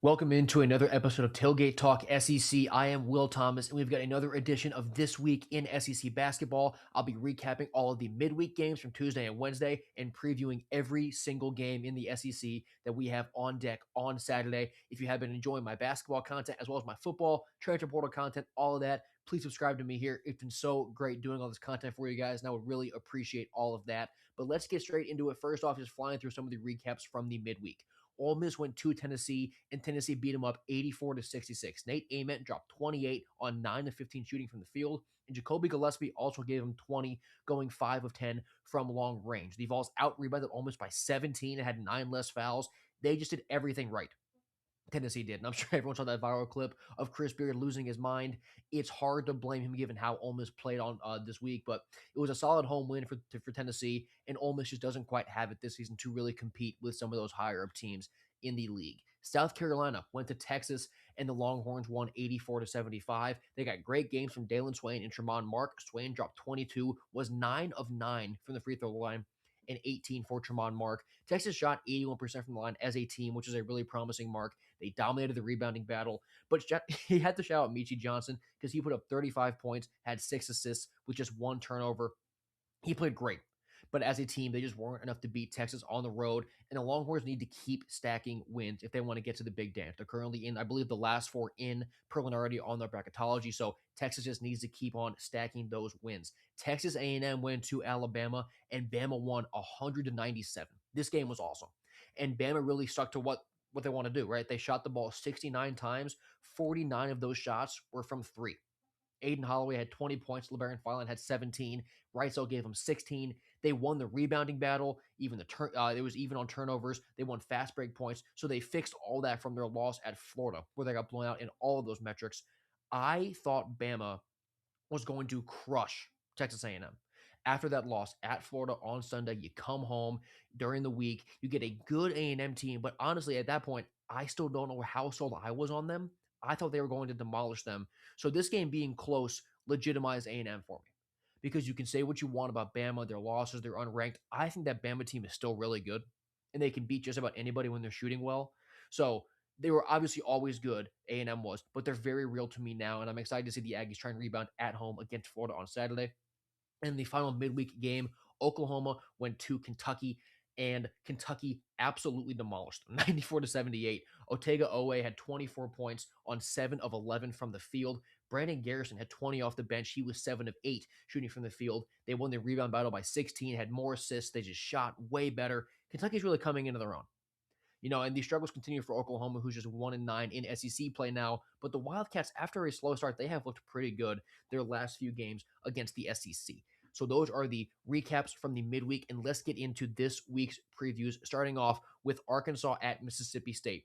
Welcome into another episode of Tailgate Talk SEC. I am Will Thomas, and we've got another edition of This Week in SEC Basketball. I'll be recapping all of the midweek games from Tuesday and Wednesday and previewing every single game in the SEC that we have on deck on Saturday. If you have been enjoying my basketball content as well as my football, transfer portal content, all of that, please subscribe to me here. It's been so great doing all this content for you guys, and I would really appreciate all of that. But let's get straight into it. First off, just flying through some of the recaps from the midweek. Ole Miss went to Tennessee, and Tennessee beat them up 84-66. Nate Ament dropped 28 on 9 of 15 shooting from the field, and Jacoby Gillespie also gave him 20, going 5 of 10 from long range. The Vols out-rebounded Ole Miss by 17 and had 9 less fouls. They just did everything right. Tennessee did. And I'm sure everyone saw that viral clip of Chris Beard losing his mind. It's hard to blame him given how Ole Miss played on this week, but it was a solid home win for Tennessee, and Ole Miss just doesn't quite have it this season to really compete with some of those higher-up teams in the league. South Carolina went to Texas, and the Longhorns won 84-75. They got great games from Dalen Swain and Tremont Mark. Swain dropped 22, was 9 of 9 from the free throw line, and 18 for Tremont Mark. Texas shot 81% from the line as a team, which is a really promising mark. They dominated the rebounding battle, but he had to shout out Michi Johnson because he put up 35 points, had 6 assists with just 1 turnover. He played great. But as a team, they just weren't enough to beat Texas on the road. And the Longhorns need to keep stacking wins if they want to get to the big dance. They're currently in, I believe, the last 4 in preliminarity on their bracketology. So Texas just needs to keep on stacking those wins. Texas A&M went to Alabama, and Bama won 100-97. This game was awesome. And Bama really stuck to what they want to do, right? They shot the ball 69 times. 49 of those shots were from 3. Aiden Holloway had 20 points. LeBaron Filan had 17. Reitzel gave him 16. They won the rebounding battle. Even it was even on turnovers. They won fast break points. So they fixed all that from their loss at Florida, where they got blown out in all of those metrics. I thought Bama was going to crush Texas A&M. After that loss at Florida on Sunday, you come home during the week, you get a good A&M team, but honestly, at that point, I still don't know how sold I was on them. I thought they were going to demolish them. So this game being close legitimized A&M for me because you can say what you want about Bama, their losses, they're unranked. I think that Bama team is still really good, and they can beat just about anybody when they're shooting well. So they were obviously always good, A&M was, but they're very real to me now, and I'm excited to see the Aggies try and rebound at home against Florida on Saturday. And the final midweek game, Oklahoma went to Kentucky, and Kentucky absolutely demolished them, 94-78. Otega Owe had 24 points on 7 of 11 from the field. Brandon Garrison had 20 off the bench. He was 7 of 8 shooting from the field. They won the rebound battle by 16, had more assists. They just shot way better. Kentucky's really coming into their own. And these struggles continue for Oklahoma, who's just 1-9 in SEC play now. But the Wildcats, after a slow start, they have looked pretty good their last few games against the SEC. So those are the recaps from the midweek, and let's get into this week's previews, starting off with Arkansas at Mississippi State.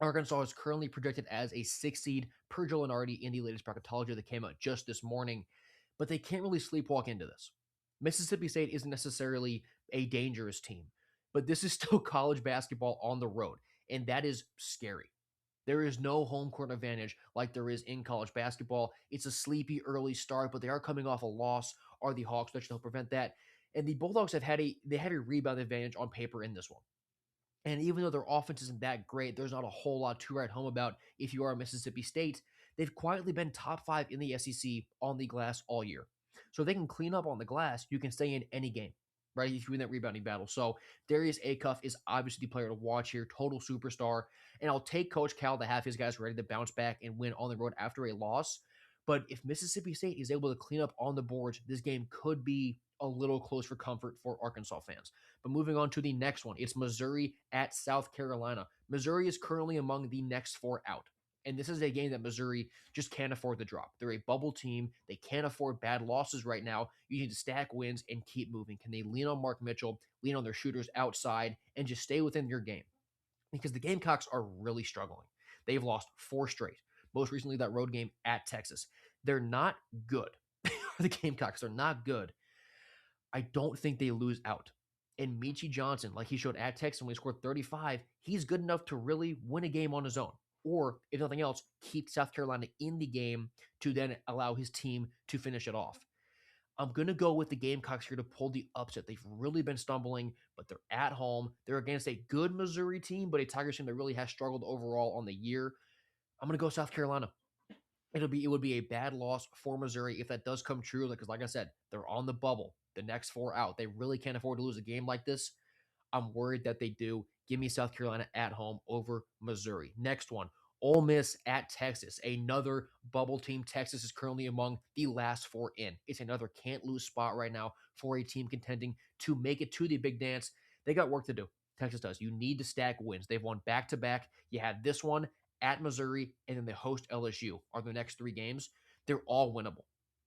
Arkansas is currently projected as a 6 seed per Joe Lunardi in the latest bracketology that came out just this morning, but they can't really sleepwalk into this. Mississippi State isn't necessarily a dangerous team, but this is still college basketball on the road, and that is scary. There is no home court advantage like there is in college basketball. It's a sleepy early start, but they are coming off a loss. Are the Hawks that should prevent that? And the Bulldogs have a rebound advantage on paper in this one. And even though their offense isn't that great, there's not a whole lot to write home about if you are Mississippi State. They've quietly been top 5 in the SEC on the glass all year. So if they can clean up on the glass, you can stay in any game, right? If you win that rebounding battle. So Darius Acuff is obviously the player to watch here, total superstar. And I'll take Coach Cal to have his guys ready to bounce back and win on the road after a loss. But if Mississippi State is able to clean up on the boards, this game could be a little close for comfort for Arkansas fans. But moving on to the next one, it's Missouri at South Carolina. Missouri is currently among the next 4 out. And this is a game that Missouri just can't afford to drop. They're a bubble team. They can't afford bad losses right now. You need to stack wins and keep moving. Can they lean on Mark Mitchell, lean on their shooters outside, and just stay within your game? Because the Gamecocks are really struggling. They've lost 4 straight. Most recently, that road game at Texas. They're not good. The Gamecocks are not good. I don't think they lose out. And Michi Johnson, like he showed at Texas when he scored 35, he's good enough to really win a game on his own. Or, if nothing else, keep South Carolina in the game to then allow his team to finish it off. I'm going to go with the Gamecocks here to pull the upset. They've really been stumbling, but they're at home. They're against a good Missouri team, but a Tigers team that really has struggled overall on the year. I'm going to go South Carolina. It would be a bad loss for Missouri if that does come true. Because like I said, they're on the bubble. The next four out. They really can't afford to lose a game like this. I'm worried that they do. Give me South Carolina at home over Missouri. Next one, Ole Miss at Texas. Another bubble team. Texas is currently among the last four in. It's another can't lose spot right now for a team contending to make it to the big dance. They got work to do. Texas does. You need to stack wins. They've won back to back. You had this one at Missouri, and then they host LSU. Are the next three games? They're all winnable.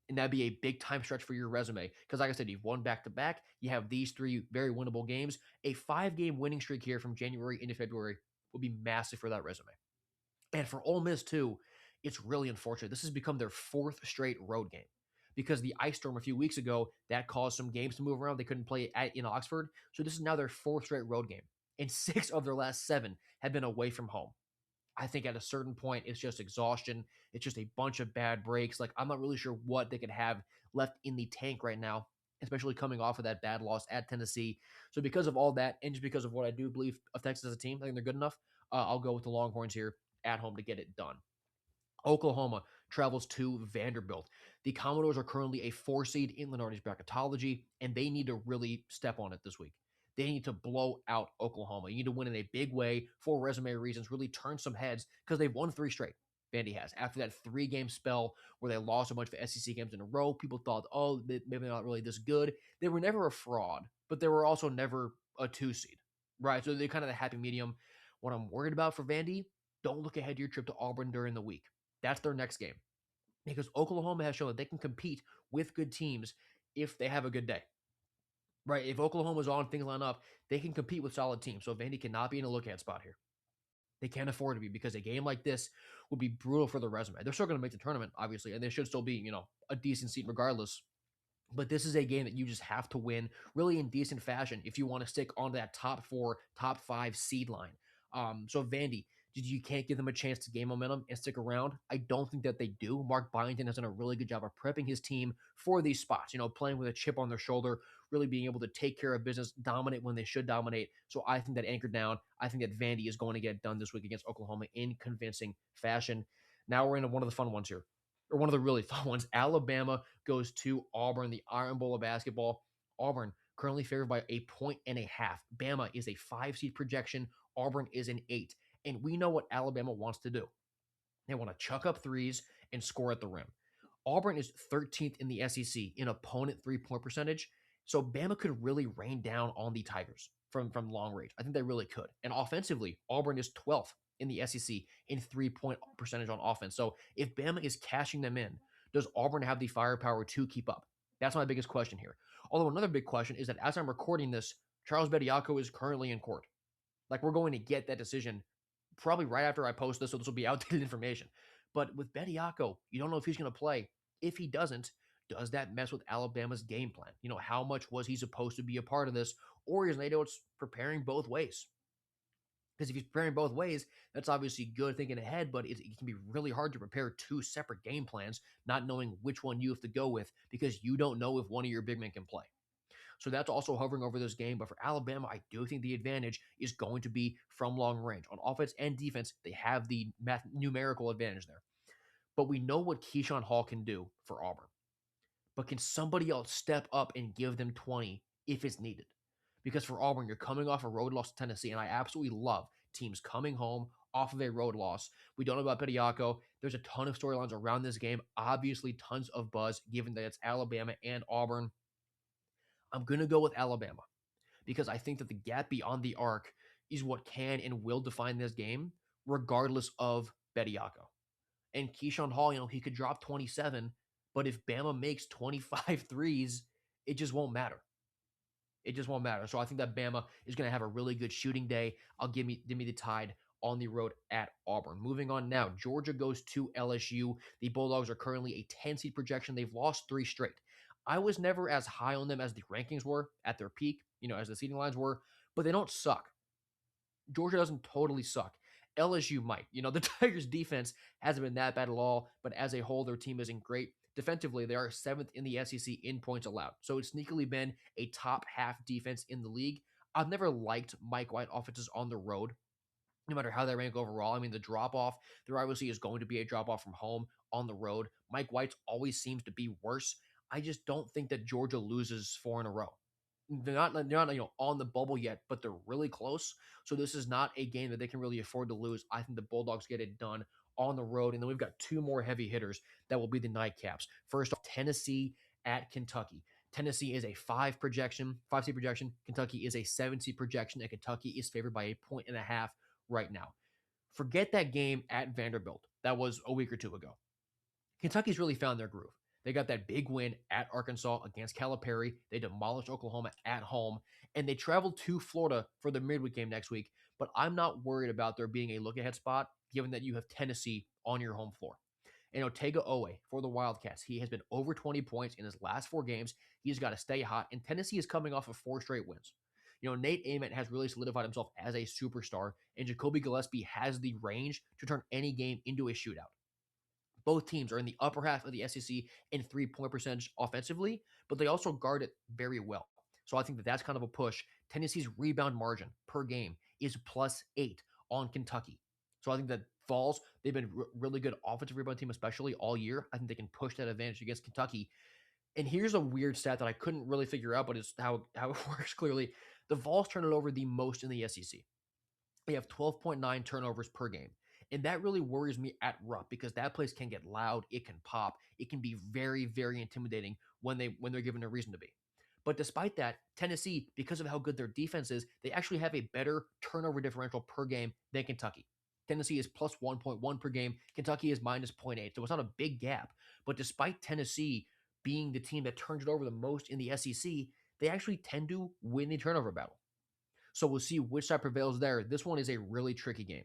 And that'd be a big time stretch for your resume. Because, like I said, you've won back to back. You have these three very winnable games. A 5-game winning streak here from January into February would be massive for that resume. And for Ole Miss, too, it's really unfortunate. This has become their fourth straight road game because the ice storm a few weeks ago, that caused some games to move around. They couldn't play in Oxford. So this is now their fourth straight road game. And 6 of their last 7 have been away from home. I think at a certain point, it's just exhaustion. It's just a bunch of bad breaks. Like, I'm not really sure what they could have left in the tank right now, especially coming off of that bad loss at Tennessee. So because of all that, and just because of what I do believe of Texas as a team, I think they're good enough. I'll go with the Longhorns here at home to get it done. Oklahoma travels to Vanderbilt. The Commodores are currently a 4 seed in Lenardi's bracketology, and they need to really step on it this week. They need to blow out Oklahoma. You need to win in a big way for resume reasons, really turn some heads because they've won 3 straight. Vandy has. After that 3-game spell where they lost a bunch of SEC games in a row, people thought, oh, maybe they're not really this good. They were never a fraud, but they were also never a 2 seed, right? So they're kind of the happy medium. What I'm worried about for Vandy, don't look ahead to your trip to Auburn during the week. That's their next game because Oklahoma has shown that they can compete with good teams if they have a good day. Right? If Oklahoma's on, things line up, they can compete with solid teams. So Vandy cannot be in a look-ahead spot here. They can't afford to be because a game like this would be brutal for the resume. They're still going to make the tournament, obviously, and they should still be, a decent seat regardless. But this is a game that you just have to win really in decent fashion if you want to stick on that top 4, top 5 seed line. So Vandy, you can't give them a chance to gain momentum and stick around. I don't think that they do. Mark Byington has done a really good job of prepping his team for these spots, playing with a chip on their shoulder, really being able to take care of business, dominate when they should dominate. So I think that anchored down, I think that Vandy is going to get it done this week against Oklahoma in convincing fashion. Now we're into one of the fun ones here, or one of the really fun ones. Alabama goes to Auburn, the Iron Bowl of basketball. Auburn currently favored by 1.5 points. Bama is a 5-seed projection. Auburn is an 8. And we know what Alabama wants to do. They want to chuck up threes and score at the rim. Auburn is 13th in the SEC in opponent 3-point percentage. So Bama could really rain down on the Tigers from long range. I think they really could. And offensively, Auburn is 12th in the SEC in 3-point percentage on offense. So if Bama is cashing them in, does Auburn have the firepower to keep up? That's my biggest question here. Although another big question is that as I'm recording this, Charles Bediako is currently in court. Like, we're going to get that decision probably right after I post this, so this will be outdated information. But with Bediako, you don't know if he's going to play. If he doesn't, does that mess with Alabama's game plan? How much was he supposed to be a part of this? Or is Nadeau's preparing both ways? Because if he's preparing both ways, that's obviously good thinking ahead, but it can be really hard to prepare 2 separate game plans, not knowing which one you have to go with because you don't know if one of your big men can play. So that's also hovering over this game. But for Alabama, I do think the advantage is going to be from long range. On offense and defense, they have the numerical advantage there. But we know what Keyshawn Hall can do for Auburn. But can somebody else step up and give them 20 if it's needed? Because for Auburn, you're coming off a road loss to Tennessee, and I absolutely love teams coming home off of a road loss. We don't know about Bediako. There's a ton of storylines around this game. Obviously, tons of buzz, given that it's Alabama and Auburn. I'm going to go with Alabama because I think that the gap beyond the arc is what can and will define this game, regardless of Bediako. And Keyshawn Hall, he could drop 27, but if Bama makes 25 threes, it just won't matter. It just won't matter. So I think that Bama is going to have a really good shooting day. I'll give me the Tide on the road at Auburn. Moving on now, Georgia goes to LSU. The Bulldogs are currently a 10-seed projection. They've lost 3 straight. I was never as high on them as the rankings were at their peak, as the seeding lines were, but they don't suck. Georgia doesn't totally suck. LSU might. The Tigers' defense hasn't been that bad at all, but as a whole, their team isn't great. defensively, they are seventh in the SEC in points allowed. So it's sneakily been a top half defense in the league. I've never liked Mike White offenses on the road, no matter how they rank overall. I mean, the drop off, there obviously is going to be a drop off from home on the road. Mike White's always seems to be worse. I just don't think that Georgia loses four in a row. They're not on the bubble yet, but they're really close. So this is not a game that they can really afford to lose. I think the Bulldogs get it done on the road, and then we've got two more heavy hitters that will be the nightcaps. First off, Tennessee at Kentucky. Tennessee is a five seed projection. Kentucky is a 7 seed projection, and Kentucky is favored by a point and a half right now. Forget that game at Vanderbilt. That was a week or two ago. Kentucky's really found their groove. They got that big win at Arkansas against Calipari. They demolished Oklahoma at home, and they traveled to Florida for the midweek game next week. But I'm not worried about there being a look-ahead spot, given that you have Tennessee on your home floor. And Otega Owe for the Wildcats, he has been over 20 points in his last 4 games. He's got to stay hot, and Tennessee is coming off of 4 straight wins. Nate Ament has really solidified himself as a superstar, and Jacoby Gillespie has the range to turn any game into a shootout. Both teams are in the upper half of the SEC in 3-point percentage offensively, but they also guard it very well. So I think that that's kind of a push. Tennessee's rebound margin per game is +8 on Kentucky. So I think that Vols, they've been really good offensive rebound team, especially all year. I think they can push that advantage against Kentucky. And here's a weird stat that I couldn't really figure out, but it's how it works clearly. The Vols turn it over the most in the SEC. They have 12.9 turnovers per game. And that really worries me at Rupp because that place can get loud, it can pop, it can be very, very intimidating when they're given a reason to be. But despite that, Tennessee, because of how good their defense is, they actually have a better turnover differential per game than Kentucky. Tennessee is plus 1.1 per game. Kentucky is minus 0.8. So it's not a big gap. But despite Tennessee being the team that turns it over the most in the SEC, they actually tend to win the turnover battle. So we'll see which side prevails there. This one is a really tricky game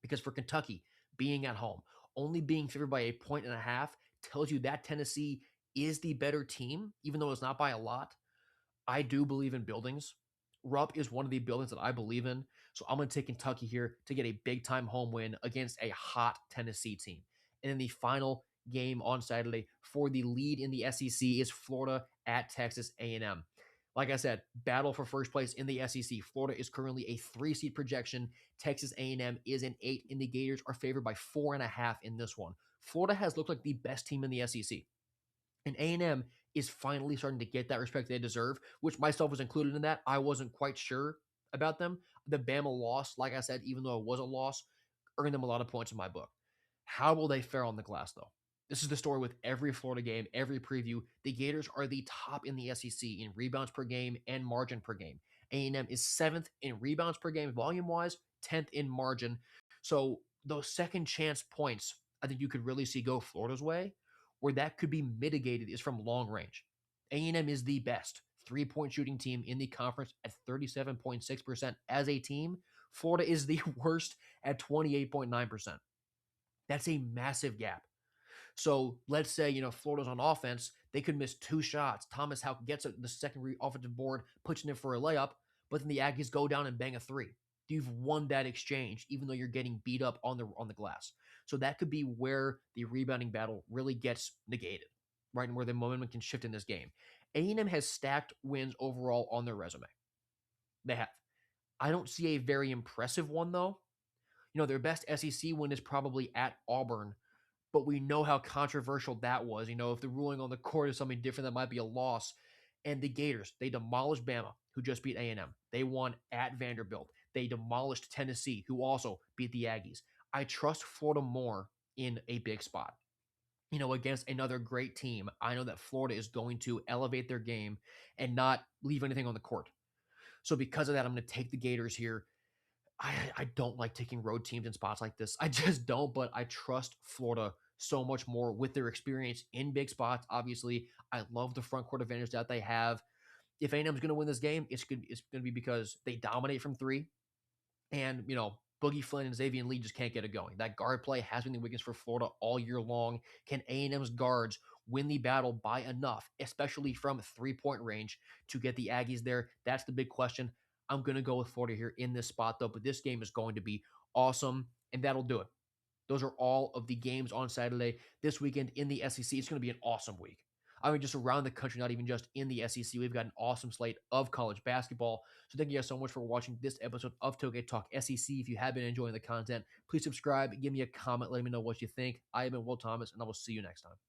because for Kentucky, being at home, only being favored by a point and a half tells you that Tennessee is the better team, even though it's not by a lot. I do believe in buildings. Rupp is one of the buildings that I believe in. So I'm going to take Kentucky here to get a big time home win against a hot Tennessee team. And then the final game on Saturday for the lead in the SEC is Florida at Texas A&M. Like I said, battle for first place in the SEC. Florida is currently a 3 seed projection. Texas A&M is an 8, and the Gators are favored by 4.5 in this one. Florida has looked like the best team in the SEC. And A&M is finally starting to get that respect they deserve, which myself was included in that. I wasn't quite sure about them. The Bama loss, like I said, even though it was a loss, earned them a lot of points in my book. How will they fare on the glass, though? This is the story with every Florida game, every preview. The Gators are the top in the SEC in rebounds per game and margin per game. A&M is 7th in rebounds per game, volume-wise, 10th in margin. So those second chance points, I think you could really see go Florida's way. Where that could be mitigated is from long range. A&M is the best 3-point shooting team in the conference at 37.6% as a team. Florida is the worst at 28.9%. That's a massive gap. So let's say, Florida's on offense, they could miss 2 shots. Thomas Houck gets the second offensive board, puts it in for a layup, but then the Aggies go down and bang a 3. You've won that exchange, even though you're getting beat up on the glass. So that could be where the rebounding battle really gets negated, right? And where the momentum can shift in this game. A&M has stacked wins overall on their resume. They have. I don't see a very impressive one, though. Their best SEC win is probably at Auburn, but we know how controversial that was. If the ruling on the court is something different, that might be a loss. And the Gators, they demolished Bama, who just beat A&M. They won at Vanderbilt. They demolished Tennessee, who also beat the Aggies. I trust Florida more in a big spot. Against another great team, I know that Florida is going to elevate their game and not leave anything on the court. So because of that, I'm going to take the Gators here. I don't like taking road teams in spots like this. I just don't, but I trust Florida so much more with their experience in big spots. Obviously, I love the front court advantage that they have. If A&M is going to win this game, it's going to be because they dominate from 3. And, Boogie Flynn and Xavier Lee just can't get it going. That guard play has been the weakness for Florida all year long. Can A&M's guards win the battle by enough, especially from 3-point range, to get the Aggies there? That's the big question. I'm going to go with Florida here in this spot, though, but this game is going to be awesome, and that'll do it. Those are all of the games on Saturday this weekend in the SEC. It's going to be an awesome week. I mean, just around the country, not even just in the SEC. We've got an awesome slate of college basketball. So thank you guys so much for watching this episode of Tailgate Talk SEC. If you have been enjoying the content, please subscribe, give me a comment, let me know what you think. I have been Will Thomas, and I will see you next time.